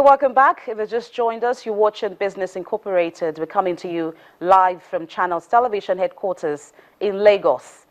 You're welcome back. If you just joined us, you're watching Business Incorporated. We're coming to you live from Channels Television headquarters in Lagos.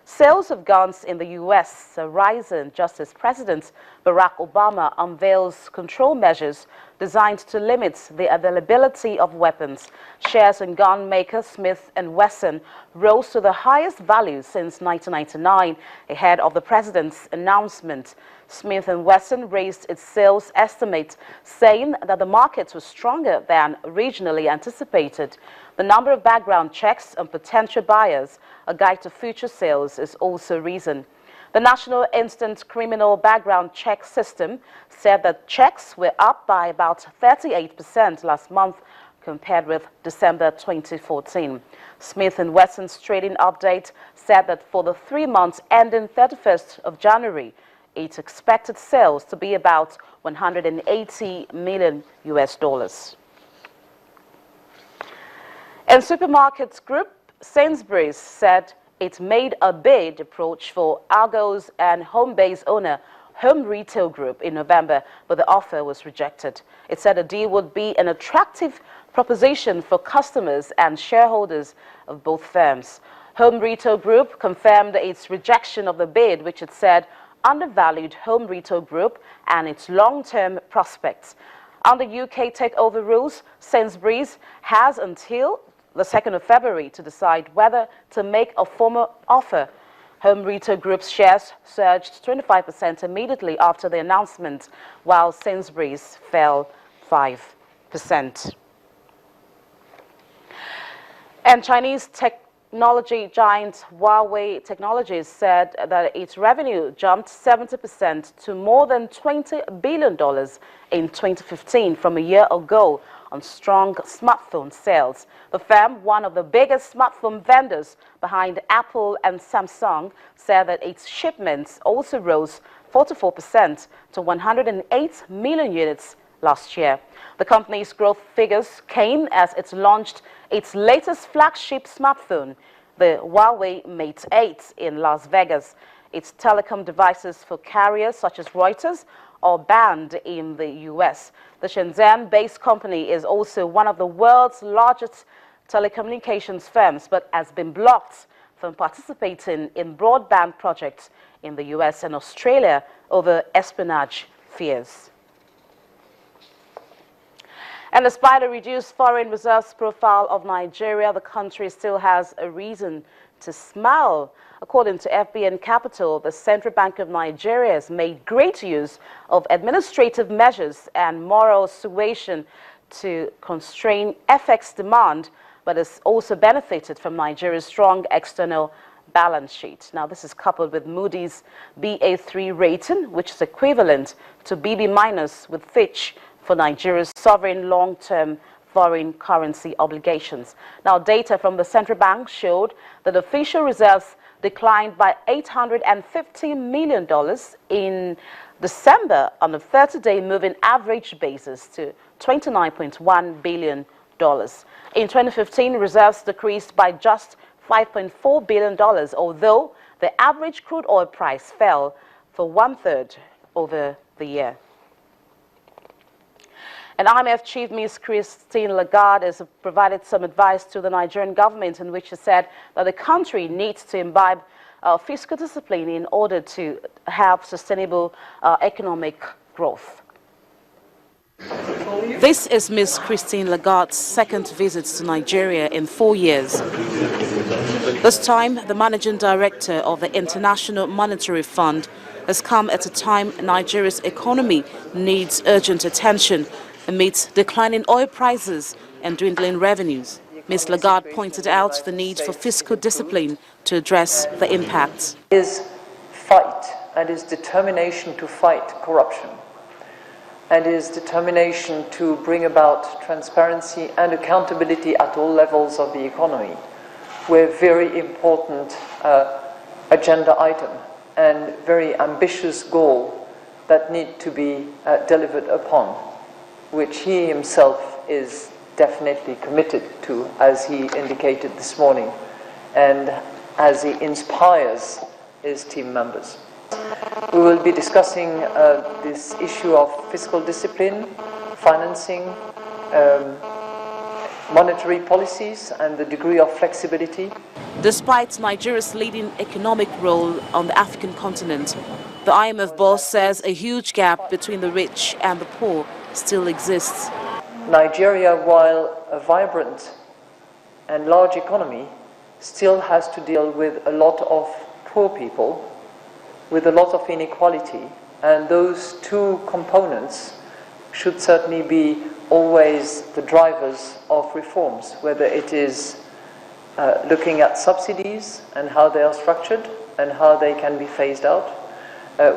Sales of guns in the U.S. are rising just as President Barack Obama unveils control measures designed to limit the availability of weapons. Shares in gun maker Smith & Wesson rose to the highest value since 1999 ahead of the president's announcement. Smith & Wesson raised its sales estimate, saying that the market was stronger than originally anticipated. The number of background checks on potential buyers, a guide to future sales, is also reason. The National Instant Criminal Background Check System said that checks were up by about 38% last month compared with December 2014. Smith & Wesson's trading update said that for the 3 months ending 31st of January, it expected sales to be about $180 million. And supermarkets group Sainsbury's said it made a bid approach for Argos and Homebase owner Home Retail Group in November, but the offer was rejected. It said a deal would be an attractive proposition for customers and shareholders of both firms. Home Retail Group confirmed its rejection of the bid, which it said undervalued Home Retail Group and its long-term prospects. Under UK takeover rules, Sainsbury's has until the 2nd of February to decide whether to make a formal offer. Home Retail Group's shares surged 25% immediately after the announcement, while Sainsbury's fell 5%. And Chinese technology giant Huawei Technologies said that its revenue jumped 70% to more than $20 billion in 2015 from a year ago on strong smartphone sales. The firm, one of the biggest smartphone vendors behind Apple and Samsung, said that its shipments also rose 44% to 108 million units last year. The company's growth figures came as it launched its latest flagship smartphone, the Huawei Mate 8, in Las Vegas. Its telecom devices for carriers such as Reuters are banned in the U.S. The Shenzhen-based company is also one of the world's largest telecommunications firms, but has been blocked from participating in broadband projects in the U.S. and Australia over espionage fears. And despite a reduced foreign reserves profile of Nigeria, the country still has a reason to smile. According to FBN Capital, the Central Bank of Nigeria has made great use of administrative measures and moral suasion to constrain FX demand, but has also benefited from Nigeria's strong external balance sheet. Now, this is coupled with Moody's Ba3 rating, which is equivalent to BB- with Fitch for Nigeria's sovereign long-term foreign currency obligations. Now, data from the central bank showed that official reserves declined by $850 million in December on a 30-day moving average basis to $29.1 billion. In 2015, reserves decreased by just $5.4 billion, although the average crude oil price fell for 1/3 over the year. And IMF Chief Ms. Christine Lagarde has provided some advice to the Nigerian government, in which she said that the country needs to imbibe fiscal discipline in order to have sustainable economic growth. This is Ms. Christine Lagarde's second visit to Nigeria in 4 years. This time, the managing director of the International Monetary Fund has come at a time Nigeria's economy needs urgent attention amidst declining oil prices and dwindling revenues. Ms. Lagarde pointed out the need for fiscal discipline to address the impacts. Is fight and is determination to fight corruption, and is determination to bring about transparency and accountability at all levels of the economy were very important agenda item and very ambitious goal that need to be delivered upon, which he himself is definitely committed to, as he indicated this morning, and as he inspires his team members. We will be discussing this issue of fiscal discipline, financing, monetary policies, and the degree of flexibility. Despite Nigeria's leading economic role on the African continent, the IMF boss says a huge gap between the rich and the poor still exists. Nigeria, while a vibrant and large economy, still has to deal with a lot of poor people, with a lot of inequality, and those two components should certainly be always the drivers of reforms, whether it is looking at subsidies and how they are structured and how they can be phased out,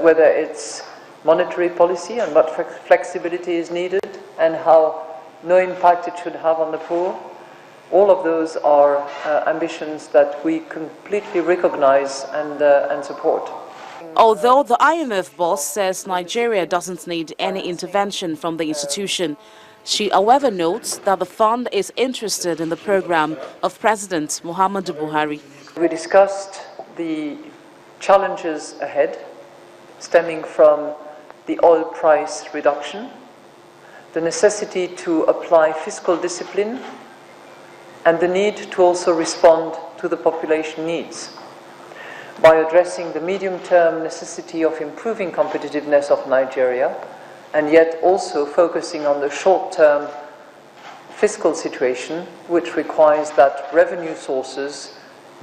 whether it's monetary policy and what flexibility is needed and how no impact it should have on the poor. All of those are ambitions that we completely recognize and support. Although the IMF boss says Nigeria doesn't need any intervention from the institution, she, however, notes that the fund is interested in the program of President Muhammadu Buhari. We discussed the challenges ahead stemming from the oil price reduction, the necessity to apply fiscal discipline, and the need to also respond to the population needs by addressing the medium-term necessity of improving competitiveness of Nigeria, and yet also focusing on the short-term fiscal situation, which requires that revenue sources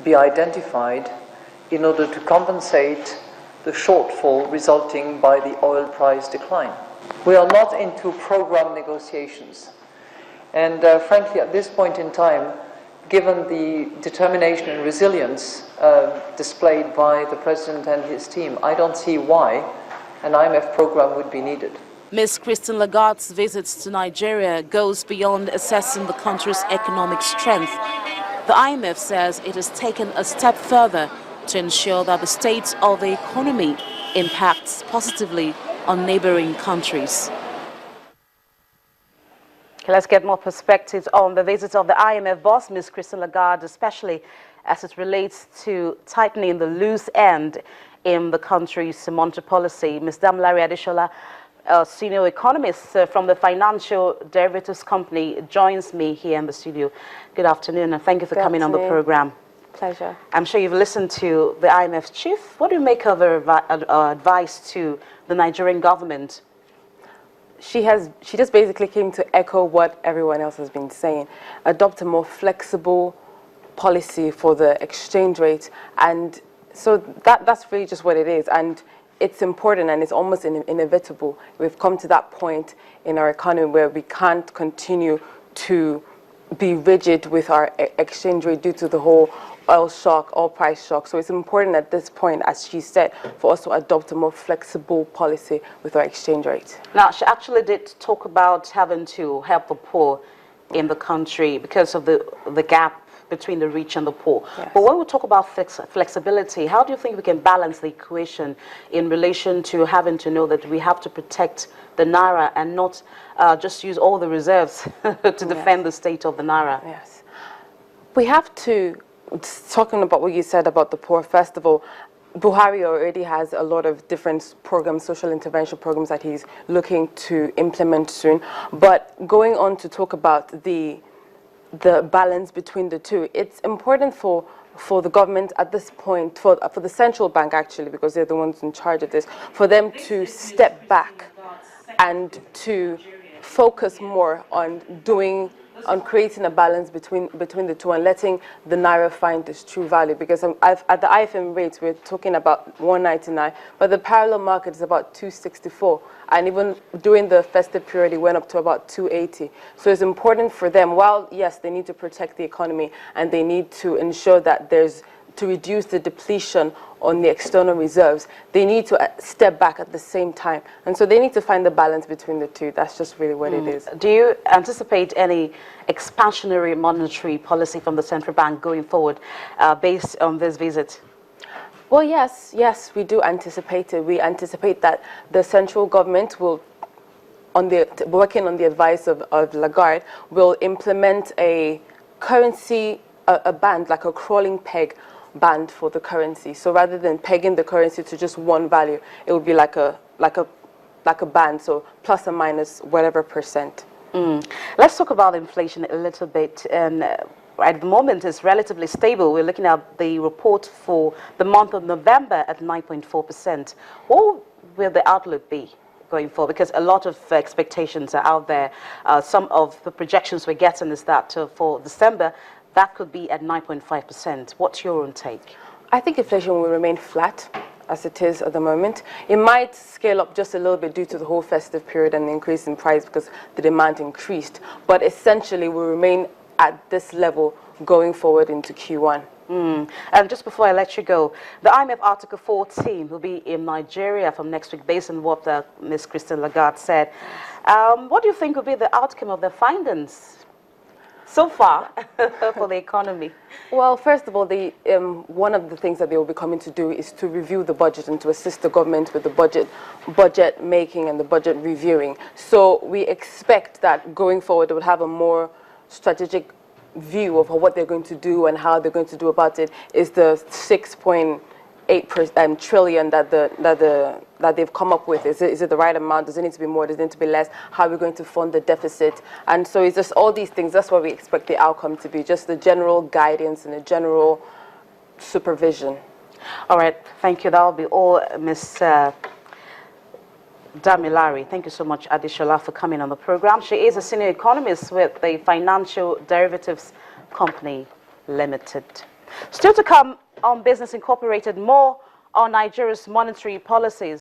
be identified in order to compensate the shortfall resulting by the oil price decline. We are not into program negotiations. And frankly, at this point in time, given the determination and resilience displayed by the President and his team, I don't see why an IMF program would be needed. Ms. Christine Lagarde's visits to Nigeria goes beyond assessing the country's economic strength. The IMF says it has taken a step further to ensure that the state of the economy impacts positively on neighboring countries. Okay, let's get more perspectives on the visit of the IMF boss, Ms. Christine Lagarde, especially as it relates to tightening the loose end in the country's monetary policy. Ms. Damilare Adeshola, senior economist from the financial derivatives company, joins me here in the studio. Good afternoon, and thank you for coming on the program. Pleasure. I'm sure you've listened to the IMF chief. What do you make of her advice to the Nigerian government? She just basically came to echo what everyone else has been saying. Adopt a more flexible policy for the exchange rate, and so that's really just what it is. And it's important, and it's almost inevitable. We've come to that point in our economy where we can't continue to be rigid with our exchange rate due to the whole oil price shock. So it's important at this point, as she said, for us to adopt a more flexible policy with our exchange rate. Now, she actually did talk about having to help the poor in the country because of the gap between the rich and the poor. Yes. But when we talk about flexibility, how do you think we can balance the equation in relation to having to know that we have to protect the Naira and not just use all the reserves to defend the state of the Naira? Yes. We have to, talking about what you said about the poor, first of all, Buhari already has a lot of different programs, social intervention programs that he's looking to implement soon. But going on to talk about the balance between the two, it's important for the government at this point, for the central bank actually, because they're the ones in charge of this, for them to step back and to focus more on creating a balance between the two and letting the Naira find its true value. Because at the IFM rates, we're talking about 199, but the parallel market is about 264. And even during the festive period, it went up to about 280. So it's important for them, while, yes, they need to protect the economy and they need to ensure that to reduce the depletion on the external reserves, they need to step back at the same time. And so they need to find the balance between the two. That's just really what it is. Do you anticipate any expansionary monetary policy from the central bank going forward based on this visit? Well, yes, we do anticipate it. We anticipate that the central government will, working on the advice of Lagarde, will implement a currency, a band, like a crawling peg band for the currency. So rather than pegging the currency to just one value, it would be like a like a band, so plus or minus whatever percent. Let's talk about inflation a little bit. And at the moment, it's relatively stable. We're looking at the report for the month of November at 9.4%. What will the outlook be going forward? Because a lot of expectations are out there. Some of the projections we're getting is that for December, that could be at 9.5%. What's your own take? I think inflation will remain flat as it is at the moment. It might scale up just a little bit due to the whole festive period and the increase in price because the demand increased. But essentially, will remain at this level going forward into Q1. And just before I let you go, the IMF Article 14 will be in Nigeria from next week, based on what Ms. Christine Lagarde said. What do you think will be the outcome of the findings so far for the economy? Well, first of all, one of the things that they will be coming to do is to review the budget and to assist the government with the budget making and the budget reviewing. So we expect that going forward, they would have a more strategic view of what they're going to do and how they're going to do about it. Is the 6.8 trillion that they've come up with, is it the right amount? Does it need to be more? Does it need to be less? How are we going to fund the deficit? And so it's just all these things. That's what we expect the outcome to be, just the general guidance and the general supervision. All right, thank you. That will be all, Ms. Damilari. Thank you so much, Adishola, for coming on the program. She is a senior economist with the Financial Derivatives Company Limited. Still to come on Business Incorporated, more on Nigeria's monetary policies.